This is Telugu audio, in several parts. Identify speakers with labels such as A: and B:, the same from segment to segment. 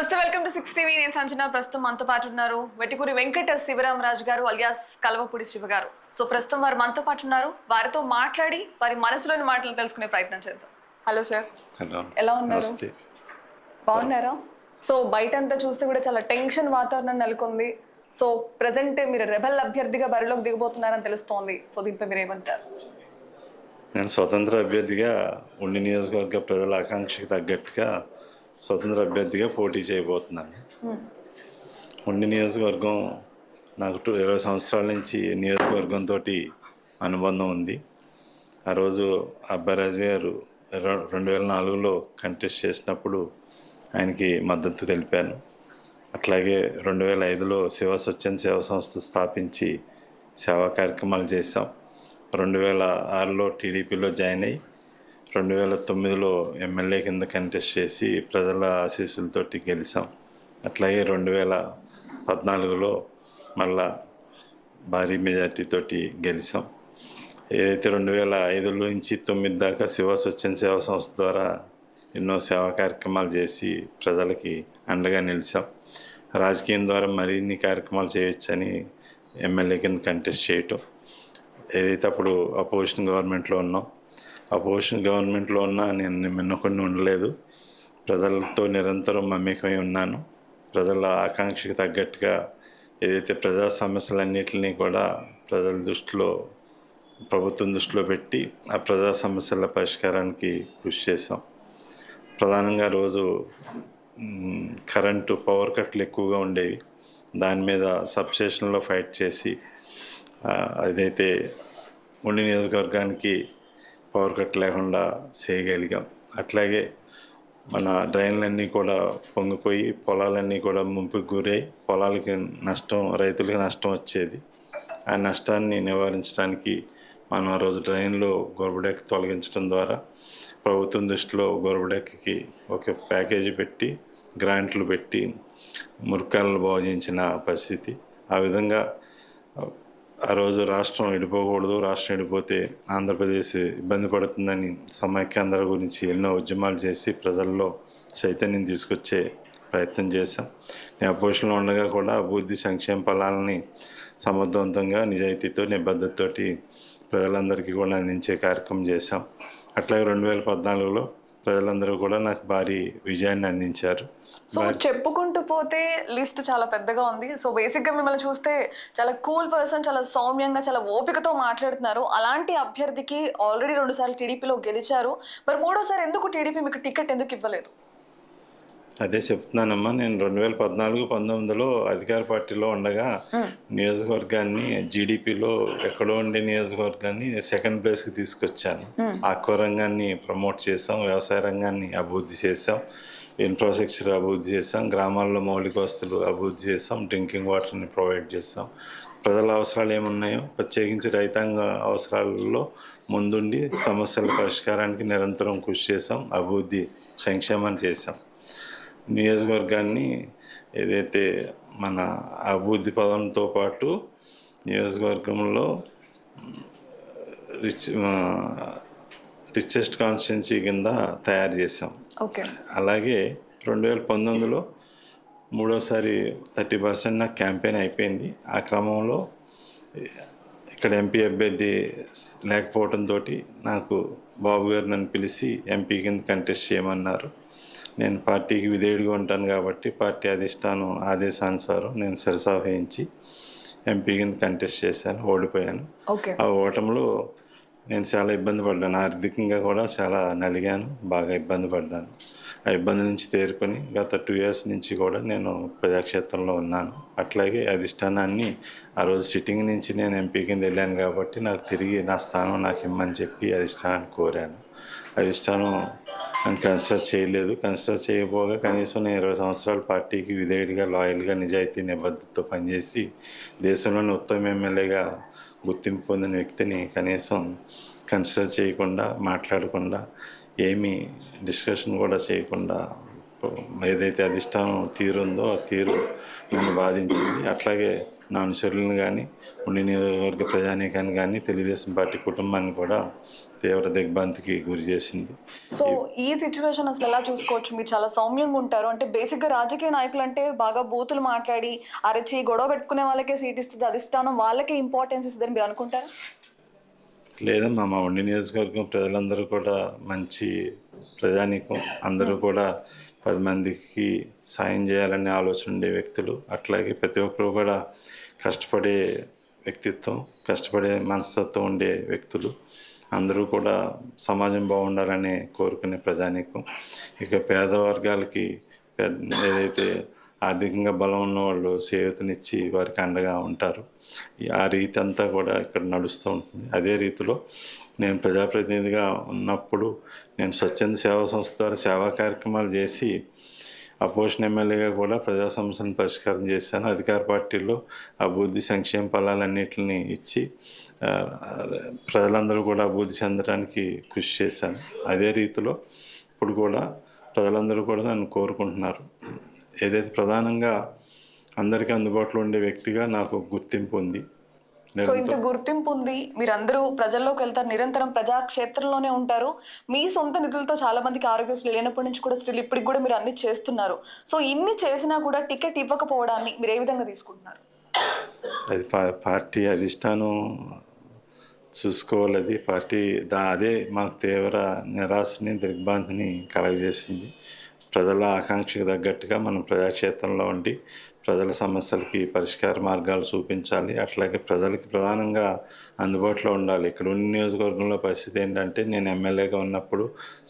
A: నమస్తే, వెల్కమ్ టు 6 టీవీ. నేను సంజన. ప్రస్తుతం మనతో పాటు ఉన్నారు వెటికూరి వెంకట శివరామరాజు గారు అలియాస్ కల్వపూడి శివ గారు. సో ప్రస్తుతం వారు మనతో పాటు ఉన్నారు. వారితో మాట్లాడి వారి మనసులోని మాటలు తెలుసుకునే ప్రయత్నం చేద్దాం. హలో సార్, ఎలా ఉన్నారు? బాగున్నారా? సో బయట అంతా చూస్తే కూడా చాలా టెన్షన్ వాతావరణం నెలకొంది. సో ప్రెసెంట్ మీరు రెబల్ అభ్యర్థిగా బరిలోకి దిగబోతున్నారని తెలుస్తోంది. సో దీనిపై మీరు ఏమంటారు?
B: నేను స్వతంత్ర అభ్యర్థిగా ఉండి నియోజకవర్గ ప్రజల ఆకాంక్షకు తగ్గట్టుగా స్వతంత్ర అభ్యర్థిగా పోటీ చేయబోతున్నాను. ఉండి నియోజకవర్గం నాకు 20 సంవత్సరాల నుంచి నియోజకవర్గంతో అనుబంధం ఉంది. ఆ రోజు అబ్బారాజు గారు 2004లో కంటెస్ట్ చేసినప్పుడు ఆయనకి మద్దతు తెలిపాను. అట్లాగే 2005లో శివ స్వచ్ఛంద సేవా సంస్థ స్థాపించి సేవా కార్యక్రమాలు చేశాం. 2006లో టీడీపీలో జాయిన్ అయ్యి 2009లో ఎమ్మెల్యే కింద కంటెస్ట్ చేసి ప్రజల ఆశీస్సులతోటి గెలిచాం. అట్లాగే 2014లో మళ్ళా భారీ మెజార్టీతోటి గెలిచాం. ఏదైతే 2005 నుంచి 2009 దాకా శివ స్వచ్ఛంద సేవా సంస్థ ద్వారా ఎన్నో సేవా కార్యక్రమాలు చేసి ప్రజలకి అండగా నిలిచాం. రాజకీయం ద్వారా మరిన్ని కార్యక్రమాలు చేయొచ్చని ఎమ్మెల్యే కింద కంటెస్ట్ చేయటం. ఏదైతే అప్పుడు అపోజిషన్ గవర్నమెంట్లో ఉన్నాం, అపోజిషన్ గవర్నమెంట్లో ఉన్నా నేను మిన్నకుండా ఉండలేదు. ప్రజలతో నిరంతరం మమేకమై ఉన్నాను. ప్రజల ఆకాంక్షకు తగ్గట్టుగా ఏదైతే ప్రజా సమస్యలన్నింటినీ కూడా ప్రజల దృష్టిలో, ప్రభుత్వం దృష్టిలో పెట్టి ఆ ప్రజా సమస్యల పరిష్కారానికి కృషి చేసాం. ప్రధానంగా రోజు కరెంటు పవర్ కట్లు ఎక్కువగా ఉండేవి. దాని మీద సబ్స్టేషన్లో ఫైట్ చేసి అదైతే ఉండి నియోజకవర్గానికి పవర్ కట్ లేకుండా చేయగలిగాం. అట్లాగే మన డ్రైన్లన్నీ కూడా పొంగిపోయి పొలాలన్నీ కూడా ముంపుకు గురై పొలాలకి నష్టం, రైతులకి నష్టం వచ్చేది. ఆ నష్టాన్ని నివారించడానికి మనం ఆ రోజు డ్రైన్లో గొరబడెక్క తొలగించడం ద్వారా ప్రభుత్వం దృష్టిలో గొరబడెక్కకి ఒక ప్యాకేజీ పెట్టి గ్రాంట్లు పెట్టి మురికాలను బాగు చేయించిన పరిస్థితి. ఆ విధంగా ఆ రోజు రాష్ట్రం విడిపోకూడదు, రాష్ట్రం విడిపోతే ఆంధ్రప్రదేశ్ ఇబ్బంది పడుతుందని సమైక్యాంధ్ర గురించి ఎన్నో ఉద్యమాలు చేసి ప్రజల్లో చైతన్యం తీసుకొచ్చే ప్రయత్నం చేశాం. నేను అపోజిషన్లో ఉండగా కూడా అభివృద్ధి సంక్షేమ ఫలాలని సమర్థవంతంగా నిజాయితీతో నిబద్ధతతోటి ప్రజలందరికీ కూడా అందించే కార్యక్రమం చేశాం. అట్లాగే 2014లో ప్రజలందరూ కూడా నాకు భారీ విజయాన్ని అందించారు.
A: సో చెప్పుకుంటూ పోతే లిస్ట్ చాలా పెద్దగా ఉంది. సో బేసిక్గా మిమ్మల్ని చూస్తే చాలా కూల్ పర్సన్, చాలా సౌమ్యంగా, చాలా ఓపికతో మాట్లాడుతున్నారు. అలాంటి అభ్యర్థికి ఆల్రెడీ 2 సార్లు టీడీపీలో గెలిచారు. మరి 3వసారి ఎందుకు టీడీపీ మీకు టికెట్ ఎందుకు ఇవ్వలేదు?
B: అదే చెప్తున్నానమ్మా. నేను 2014-19లో అధికార పార్టీలో ఉండగా నియోజకవర్గాన్ని జీడిపిలో ఎక్కడో ఉండే నియోజకవర్గాన్ని సెకండ్ ప్లేస్కి తీసుకొచ్చాను. ఆక్వా రంగాన్ని ప్రమోట్ చేసాం, వ్యవసాయ రంగాన్ని అభివృద్ధి చేసాం, ఇన్ఫ్రాస్ట్రక్చర్ అభివృద్ధి చేసాం, గ్రామాల్లో మౌలిక వసతులు అభివృద్ధి చేసాం, డ్రింకింగ్ వాటర్ని ప్రొవైడ్ చేసాం. ప్రజల అవసరాలు ఏమున్నాయో ప్రత్యేకించి రైతాంగ అవసరాలలో ముందుండి సమస్యల పరిష్కారానికి నిరంతరం కృషి చేసాం, అభివృద్ధి సంక్షేమాన్ని చేసాం. నియోజకవర్గాన్ని ఏదైతే మన అభివృద్ధి పదంతో పాటు నియోజకవర్గంలో రిచెస్ట్ కాన్స్టిట్యున్సీ కింద తయారు చేసాం. అలాగే 2019లో 3వసారి 30% నాకు క్యాంపెయిన్ అయిపోయింది. ఆ క్రమంలో ఇక్కడ ఎంపీ అభ్యర్థి లేకపోవడంతో నాకు బాబు గారు నన్ను పిలిచి ఎంపీ కింద కంటెస్ట్ చేయమన్నారు. నేను పార్టీకి విధేయుడిగా ఉంటాను కాబట్టి పార్టీ అధిష్టానం ఆదేశానుసారం నేను సరసావహించి ఎంపీ కింద కంటెస్ట్ చేశాను, ఓడిపోయాను. ఆ ఓటంలో నేను చాలా ఇబ్బంది పడ్డాను. ఆర్థికంగా కూడా చాలా నలిగాను, బాగా ఇబ్బంది పడ్డాను. ఆ ఇబ్బంది నుంచి తేరుకొని గత 2 years నుంచి కూడా నేను ప్రజాక్షేత్రంలో ఉన్నాను. అట్లాగే అధిష్టానాన్ని ఆ రోజు సిట్టింగ్ నుంచి నేను ఎంపీ కింద వెళ్ళాను కాబట్టి నాకు తిరిగి నా స్థానం నాకు ఇమ్మని చెప్పి అధిష్టానాన్ని కోరాను. అధిష్టానం నన్ను కన్సిడర్ చేయలేదు. కన్సిడర్ చేయకపోగా కనీసం నేను 20 సంవత్సరాల పార్టీకి విధేయుడిగా, లాయల్గా, నిజాయితీ నిబద్ధతతో పనిచేసి దేశంలోని ఉత్తమ ఎమ్మెల్యేగా గుర్తింపు పొందిన వ్యక్తిని కనీసం కన్సిడర్ చేయకుండా, మాట్లాడకుండా, ఏమీ డిస్కషన్ కూడా చేయకుండా ఏదైతే అధిష్టానం తీరు ఉందో ఆ తీరు నన్ను బాధించింది. అట్లాగే నా అనుచరులను కానీ, ఉండి నియోజకవర్గ ప్రజానీకాన్ని కానీ, తెలుగుదేశం పార్టీ కుటుంబాన్ని కూడా తీవ్ర దిగ్భ్రాంతికి గురి చేసింది.
A: సో ఈ సిచ్యువేషన్ అసలు ఎలా చూసుకోవచ్చు? మీరు చాలా సౌమ్యంగా ఉంటారు, అంటే బేసిక్గా రాజకీయ నాయకులు అంటే బాగా బూతులు మాట్లాడి అరచి గొడవ పెట్టుకునే వాళ్ళకే సీట్ ఇస్తుంది, అధిష్టానం వాళ్ళకే ఇంపార్టెన్స్ ఇస్తుందని మీరు అనుకుంటారా?
B: లేదమ్మా, మా ఉండి నియోజకవర్గం ప్రజలందరూ కూడా మంచి ప్రజానీకం, అందరూ కూడా 10 మందికి సాయం చేయాలనే ఆలోచన ఉండే వ్యక్తులు. అట్లాగే ప్రతి ఒక్కరు కూడా కష్టపడే వ్యక్తిత్వం, కష్టపడే మనస్తత్వం ఉండే వ్యక్తులు. అందరూ కూడా సమాజం బాగుండాలని కోరుకునే ప్రజానీకం. ఇక పేద వర్గాలకి ఏదైతే ఆర్థికంగా బలం ఉన్నవాళ్ళు చేయూతనిచ్చి వారికి అండగా ఉంటారు. ఆ రీతి అంతా కూడా ఇక్కడ నడుస్తూ ఉంటుంది. అదే రీతిలో నేను ప్రజాప్రతినిధిగా ఉన్నప్పుడు నేను స్వచ్ఛంద సేవా సంస్థ ద్వారా సేవా కార్యక్రమాలు చేసి అపోజిషన్ ఎమ్మెల్యేగా కూడా ప్రజా సమస్యలను పరిష్కారం చేశాను. అధికార పార్టీలో అభివృద్ధి సంక్షేమ ఫలాలన్నింటినీ ఇచ్చి ప్రజలందరూ కూడా అభివృద్ధి చెందడానికి కృషి చేశాను. అదే రీతిలో ఇప్పుడు కూడా ప్రజలందరూ కూడా నన్ను కోరుకుంటున్నారు. ఏదైతే ప్రధానంగా అందరికీ అందుబాటులో ఉండే వ్యక్తిగా నాకు గుర్తింపు ఉంది.
A: సో ఇంత గుర్తింపు ఉంది, మీరందరూ ప్రజల్లోకి వెళ్తారు, నిరంతరం ప్రజాక్షేత్రంలోనే ఉంటారు, మీ సొంత నిధులతో చాలా మందికి ఆరోగ్యశ్రీ లేనప్పటి నుంచి కూడా స్టిల్ ఇప్పటికి కూడా మీరు అన్ని చేస్తున్నారు. సో ఇన్ని చేసినా కూడా టికెట్ ఇవ్వకపోవడాన్ని మీరు ఏ విధంగా తీసుకుంటున్నారు?
B: అది పార్టీ అధిష్టానం చూసుకోవాలి. అది పార్టీ అదే మాకు తీవ్ర నిరాశని దిగ్భ్రాంతిని కలగజేసింది. ప్రజల ఆకాంక్షకు తగ్గట్టుగా మనం ప్రజాక్షేత్రంలో ఉండి ప్రజల సమస్యలకి పరిష్కార మార్గాలు చూపించాలి. అట్లాగే ప్రజలకి ప్రధానంగా అందుబాటులో ఉండాలి. ఇక్కడ ఉన్న నియోజకవర్గంలో పరిస్థితి ఏంటంటే, నేను ఎమ్మెల్యేగా ఉన్నప్పుడు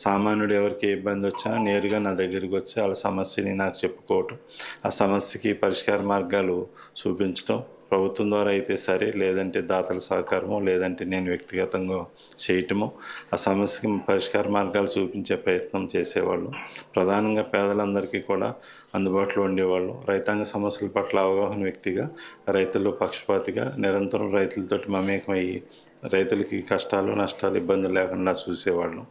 B: సామాన్యుడు ఎవరికి ఏ ఇబ్బంది వచ్చినా నేరుగా నా దగ్గరికి వచ్చి వాళ్ళ సమస్యని నాకు చెప్పుకోవటం, ఆ సమస్యకి పరిష్కార మార్గాలు చూపించడం, ప్రభుత్వం ద్వారా అయితే సరే, లేదంటే దాతల సహకారమో, లేదంటే నేను వ్యక్తిగతంగా చేయటమో ఆ సమస్యకి పరిష్కార మార్గాలు చూపించే ప్రయత్నం చేసేవాళ్ళు. ప్రధానంగా పేదలందరికీ కూడా అందుబాటులో ఉండేవాళ్ళు. రైతాంగ సమస్యల పట్ల అవగాహన వ్యక్తిగా, రైతుల్లో పక్షపాతిగా నిరంతరం రైతులతోటి మమేకమయ్యి రైతులకి కష్టాలు నష్టాలు ఇబ్బందులు లేకుండా చూసేవాళ్ళం.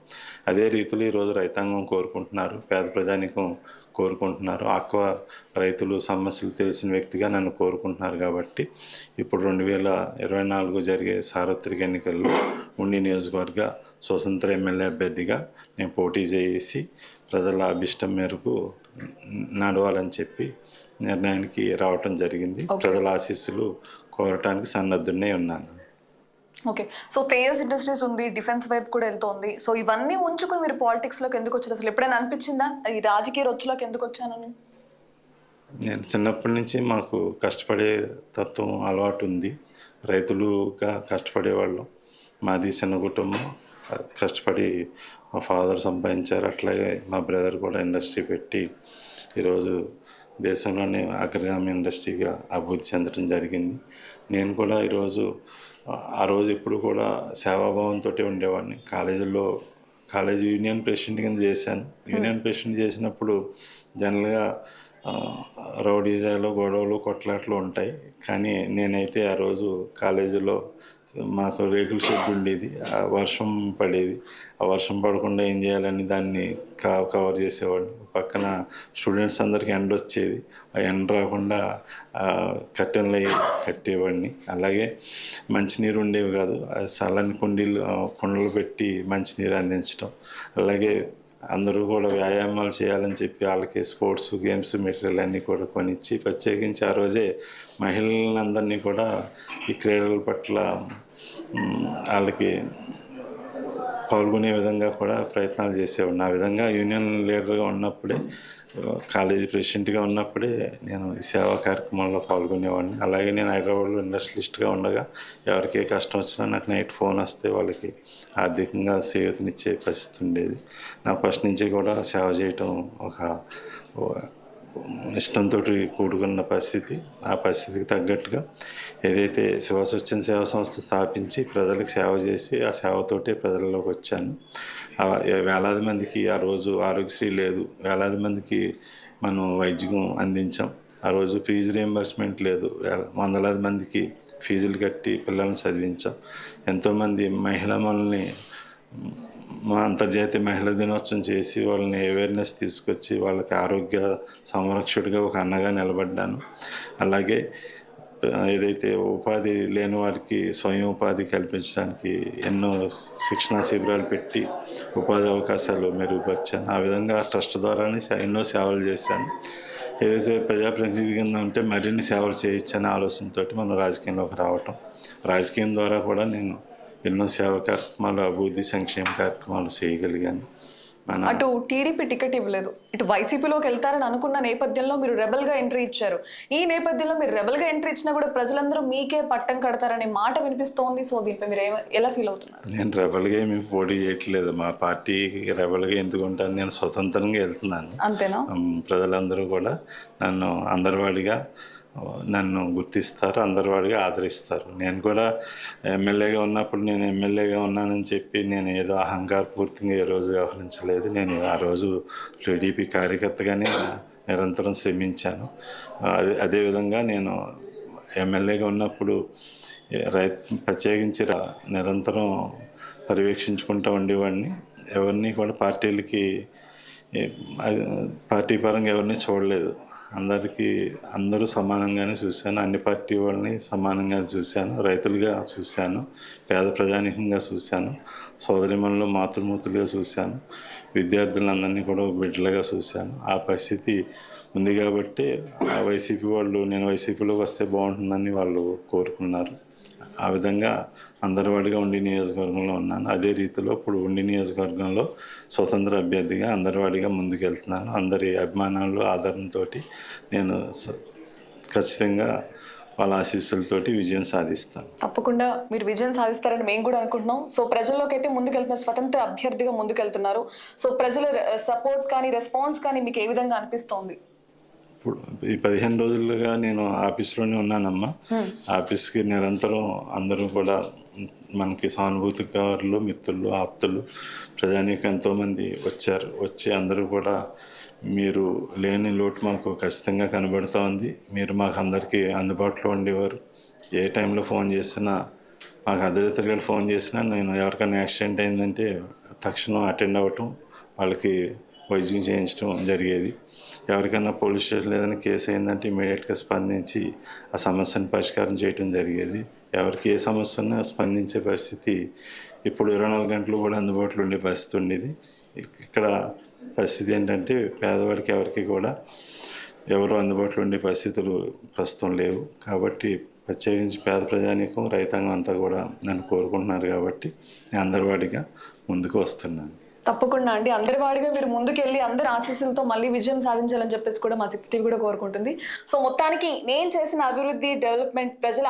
B: అదే రీతిలో ఈరోజు రైతాంగం కోరుకుంటున్నారు, పేద ప్రజానికం కోరుకుంటున్నారు. ఆక్వా రైతులు సమస్యలు తెలిసిన వ్యక్తిగా నన్ను కోరుకుంటున్నారు. కాబట్టి ఇప్పుడు 2024 జరిగే సార్వత్రిక ఎన్నికల్లో ఉండి నియోజకవర్గ స్వతంత్ర ఎమ్మెల్యే అభ్యర్థిగా నేను పోటీ చేసి ప్రజల అభిష్టం మేరకు నడవాలని చెప్పి నిర్ణయానికి రావటం జరిగింది. ప్రజల ఆశీస్సులు కోరటానికి సన్నద్ధునే ఉన్నాను.
A: ఓకే, సో తేజస్ ఇండస్ట్రీస్ ఉంది, డిఫెన్స్ వైపు కూడా వెళ్తోంది. సో ఇవన్నీ ఉంచుకుని మీరు పాలిటిక్స్లోకి ఎందుకు వచ్చారు? అసలు ఎప్పుడైనా అనిపించిందా ఈ రాజకీయ రొచ్చులోకి ఎందుకు వచ్చానని?
B: నేను చిన్నప్పటి నుంచి మాకు కష్టపడే తత్వం అలవాటు ఉంది. రైతులుగా కష్టపడేవాళ్ళం. మాది చిన్న కుటుంబం, కష్టపడి మా ఫాదర్ సంపాదించారు. అట్లాగే మా బ్రదర్ కూడా ఇండస్ట్రీ పెట్టి ఈరోజు దేశంలోనే అగ్రగామి ఇండస్ట్రీగా అభివృద్ధి చెందడం జరిగింది. నేను కూడా ఆ రోజు ఎప్పుడు కూడా సేవాభావంతో ఉండేవాడిని. కాలేజ్ యూనియన్ ప్రెసిడెంట్ కింద చేశాను. యూనియన్ ప్రెసిడెంట్ చేసినప్పుడు జనరల్గా రౌడీజాలు, గొడవలు, కొట్లాట్లు ఉంటాయి. కానీ నేనైతే ఆ రోజు కాలేజీలో మాకు రేకుల షెడ్ ఉండేది, ఆ వర్షం పడేది. ఆ వర్షం పడకుండా ఏం చేయాలని దాన్ని కవర్ చేసేవాడిని. పక్కన స్టూడెంట్స్ అందరికీ ఎండ వచ్చేది, ఆ ఎండ రాకుండా కట్టెన్లు అవి కట్టేవాడిని. అలాగే మంచినీరు ఉండేవి కాదు, చల్లని కుండలు పెట్టి మంచినీరు అందించడం. అలాగే అందరూ కూడా వ్యాయామాలు చేయాలని చెప్పి వాళ్ళకి స్పోర్ట్స్ గేమ్స్ మెటీరియల్ అన్నీ కూడా కొనిచ్చి, ప్రత్యేకించి ఆ రోజే మహిళలందరినీ కూడా ఈ క్రీడల పట్ల వాళ్ళకి పాల్గొనే విధంగా కూడా ప్రయత్నాలు చేసేవాడిని. ఆ విధంగా యూనియన్ లీడర్గా ఉన్నప్పుడే, కాలేజీ ప్రెసిడెంట్గా ఉన్నప్పుడే నేను ఈ సేవా కార్యక్రమంలో పాల్గొనేవాడిని. అలాగే నేను హైదరాబాద్లో ఇండస్ట్రియలిస్ట్గా ఉండగా ఎవరికి ఏ కష్టం వచ్చినా నాకు నైట్ ఫోన్ వస్తే వాళ్ళకి ఆర్థికంగా చేయూతనిచ్చే పరిస్థితి ఉండేది. నా ఫస్ట్ నుంచి కూడా సేవ చేయటం ఒక ఇష్టంతో కూడుకున్న పరిస్థితి. ఆ పరిస్థితికి తగ్గట్టుగా ఏదైతే స్వచ్ఛంద సేవా సంస్థ స్థాపించి ప్రజలకు సేవ చేసి ఆ సేవతోటే ప్రజల్లోకి వచ్చాను. వేలాది మందికి ఆ రోజు ఆరోగ్యశ్రీ లేదు, వేలాది మందికి మనం వైద్యం అందించాం. ఆ రోజు ఫీజు రియంబర్స్మెంట్ లేదు, వందలాది మందికి ఫీజులు కట్టి పిల్లల్ని చదివించాం. ఎంతోమంది మనల్ని మా అంతర్జాతీయ మహిళా దినోత్సవం చేసి వాళ్ళని అవేర్నెస్ తీసుకొచ్చి వాళ్ళకి ఆరోగ్య సంరక్షకుడిగా ఒక అన్నగా నిలబడ్డాను. అలాగే ఏదైతే ఉపాధి లేని వారికి స్వయం ఉపాధి కల్పించడానికి ఎన్నో శిక్షణా శిబిరాలు పెట్టి ఉపాధి అవకాశాలు మెరుగుపరిచాను. ఆ విధంగా ట్రస్ట్ ద్వారానే ఎన్నో సేవలు చేశాను. ఏదైతే ప్రజాప్రతినిధి కింద ఉంటే మరిన్ని సేవలు చేయొచ్చనే ఆలోచనతో మనం రాజకీయంలోకి రావటం, రాజకీయం ద్వారా కూడా నేను ఎన్నో సేవా కార్యక్రమాలు, అభివృద్ధి సంక్షేమ కార్యక్రమాలు చేయగలిగాను.
A: అటు టీడీపీ టికెట్ ఇవ్వలేదు, ఇటు వైసీపీలోకి వెళ్తారని అనుకున్న నేపథ్యంలో మీరు రెబల్గా ఎంట్రీ ఇచ్చారు. ఈ నేపథ్యంలో మీరు రెబల్గా ఎంట్రీ ఇచ్చినా కూడా ప్రజలందరూ మీకే పట్టం కడతారనే మాట వినిపిస్తోంది. సో దీనిపై మీరు ఎలా ఫీల్ అవుతున్నారు?
B: నేను రెబల్గా ఏమి పోటీ చేయట్లేదు. మా పార్టీకి రెబల్గా ఎందుకు ఉంటాను, నేను స్వతంత్రంగా వెళ్తున్నాను.
A: అంతేనా?
B: ప్రజలందరూ కూడా నన్ను అందరివాడిగా నన్ను గుర్తిస్తారు, అందరివాడిగా ఆదరిస్తారు. నేను కూడా ఎమ్మెల్యేగా ఉన్నప్పుడు నేను ఎమ్మెల్యేగా ఉన్నానని చెప్పి నేను ఏదో అహంకారపూర్తిగా ఏ రోజు వ్యవహరించలేదు. నేను ఆ రోజు టీడీపీ కార్యకర్తగానే నిరంతరం శ్రమించాను. అదేవిధంగా నేను ఎమ్మెల్యేగా ఉన్నప్పుడు ప్రత్యేకించి నిరంతరం పర్యవేక్షించుకుంటూ ఉండేవాడిని. ఎవరిని కూడా పార్టీ పరంగా ఎవరిని చూడలేదు. అందరూ సమానంగానే చూశాను. అన్ని పార్టీ వాళ్ళని సమానంగా చూశాను. రైతులుగా చూశాను, పేద ప్రజానీకంగా చూశాను, సోదరిమణులు మాతృమూర్తులుగా చూశాను, విద్యార్థులందరినీ కూడా బిడ్డలుగా చూశాను. ఆ పరిస్థితి ఉంది కాబట్టి వైసీపీ వాళ్ళు నేను వైసీపీలోకి వస్తే బాగుంటుందని వాళ్ళు కోరుకున్నారు. ఆ విధంగా అందరివాడిగా ఉండి నియోజకవర్గంలో ఉన్నాను. అదే రీతిలో ఇప్పుడు ఉండి నియోజకవర్గంలో స్వతంత్ర అభ్యర్థిగా అందరివాడిగా ముందుకెళ్తున్నాను. అందరి అభిమానాలు ఆదరణతో నేను ఖచ్చితంగా వాళ్ళ ఆశీస్సులతోటి విజయం సాధిస్తాను.
A: తప్పకుండా మీరు విజయం సాధిస్తారని మేము కూడా అనుకుంటున్నాం. సో ప్రజల్లోకి అయితే ముందుకెళ్తున్నారు, స్వతంత్ర అభ్యర్థిగా ముందుకెళ్తున్నారు. సో ప్రజల సపోర్ట్ కానీ రెస్పాన్స్ కానీ మీకు ఏ విధంగా అనిపిస్తోంది?
B: ఇప్పుడు ఈ 15 రోజులుగా నేను ఆఫీస్లోనే ఉన్నానమ్మా. ఆఫీస్కి నిరంతరం అందరూ కూడా మనకి సానుభూతికారులు, మిత్రులు, ఆప్తులు, ప్రజానీకం ఎంతోమంది వచ్చి అందరూ కూడా మీరు లేని లోటు మాకు ఖచ్చితంగా కనబడుతూ ఉంది. మీరు మాకు అందరికీ అందుబాటులో ఉండేవారు. ఏ టైంలో ఫోన్ చేసినా, మాకు అర్ధరాత్రి ఫోన్ చేసినా నేను ఎవరికైనా యాక్సిడెంట్ అయిందంటే తక్షణం అటెండ్ అవ్వటం, వాళ్ళకి వైద్యం చేయించడం జరిగేది. ఎవరికైనా పోలీస్ స్టేషన్ ఏదైనా కేసు అయిందంటే ఇమీడియట్గా స్పందించి ఆ సమస్యను పరిష్కారం చేయడం జరిగేది. ఎవరికి ఏ సమస్య ఉన్నా స్పందించే పరిస్థితి ఇప్పుడు 24 గంటలు కూడా అందుబాటులో ఉండే పరిస్థితి ఉండేది. ఇక్కడ పరిస్థితి ఏంటంటే పేదవాడికి ఎవరికి కూడా ఎవరు అందుబాటులో ఉండే పరిస్థితులు ప్రస్తుతం లేవు. కాబట్టి ప్రత్యేకించి పేద ప్రజానీకం, రైతాంగం అంతా కూడా నన్ను కోరుకుంటున్నారు. కాబట్టి నేను అందరివాడిగా ముందుకు వస్తున్నాను.
A: తప్పకుండా అండి, అందరి వాడిగా మీరు ముందుకెళ్ళి అందరి ఆశీస్సులతో మళ్ళీ విజయం సాధించాలని చెప్పేసి కూడా మా 60 కూడా కోరుకుంటుంది. సో మొత్తానికి నేను చేసిన అభివృద్ధి, డెవలప్మెంట్ ప్రజల